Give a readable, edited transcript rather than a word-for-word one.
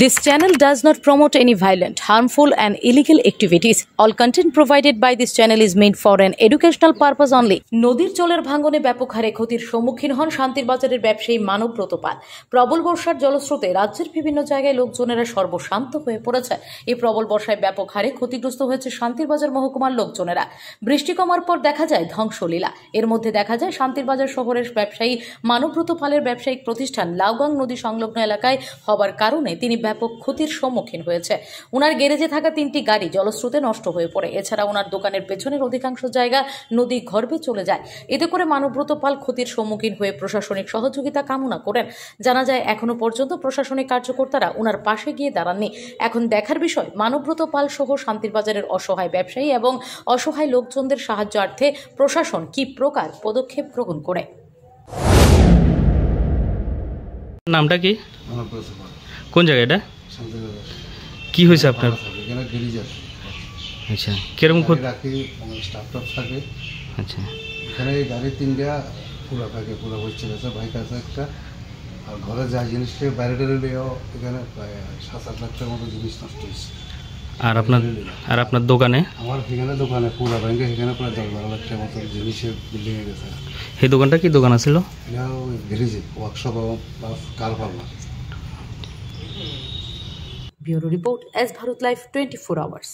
This channel does not promote any violent, harmful, and illegal activities. All content provided by this channel is meant for an educational purpose only. নদীর জলের ভাঙনে ব্যাপক হারে ক্ষতির সম্মুখীন হন শান্তির বাজারের ব্যবসায়ী মানবব্রত পাল। প্রবল বর্ষার জলস্রোতে রাজ্যের বিভিন্ন জায়গায় লোকজনেরা সর্বশান্ত হয়ে পড়েছে। এই প্রবল বর্ষায় ব্যাপক হারে ক্ষতিগ্রস্ত হয়েছে শান্তির বাজার মহকুমার লোকজনেরা। বৃষ্টি কমার পর দেখা যায় ধ্বংসলীলা। এর মধ্যে দেখা যায় শান্তির বাজার শহরের ব্যবসায়ী মানবব্রত পালের ব্যবসায়িক প্রতিষ্ঠান লাউগাং নদী সংলগ্ন এলাকায় হওয়ার কারণে তিনি ব্যাপক ক্ষতির সম্মুখীন হয়েছে। ওনার গ্যারেজে থাকা 3টি গাড়ি জলস্রোতে নষ্ট হয়ে পড়ে। এছাড়া ওনার দোকানের পেছনের অধিকাংশ জায়গা নদী গর্ভে চলে যায়। এতে করে মানবব্রত পাল ক্ষতির সম্মুখীন হয়ে প্রশাসনিক সহযোগিতা কামনা করেন। জানা যায় এখনো পর্যন্ত প্রশাসনিক কার্যকর্তারা ওনার পাশে গিয়ে দাঁড়াননি। এখন দেখার বিষয় মানবব্রত পাল সহ শান্তির বাজারের অসহায় ব্যবসায়ী এবং অসহায় লোকজনদের সাহায্যার্থে প্রশাসন কি প্রকার পদক্ষেপ গ্রহণ করে। নামটা কি? কোন জায়গা এটা? কি হয়েছে আপনার? আচ্ছা, কিরকম স্টাফ থাকে। আচ্ছা, এখানে গাড়ি 3টা পুরো থাকে, পুরো হচ্ছে বাইক আছে একটা, আর ঘরে যা জিনিস বাইরে টেরেও এখানে প্রায় 7-8 লাখ টাকার মতো জিনিস নষ্ট হয়েছে। আর আপনার দোকানে? আমার এখানে দোকানে পুরো ব্যাংকে এখানে প্রায় 10-12 লাখ টাকার মতো জিনিসের বিল্ডিংয়ে গেছে। এই দোকানটা কি দোকান আছিল? এটাও গ্যারেজে ওয়ার্কশপ বা কার parlour. Bureau Report, S Bharat Life 24 hours.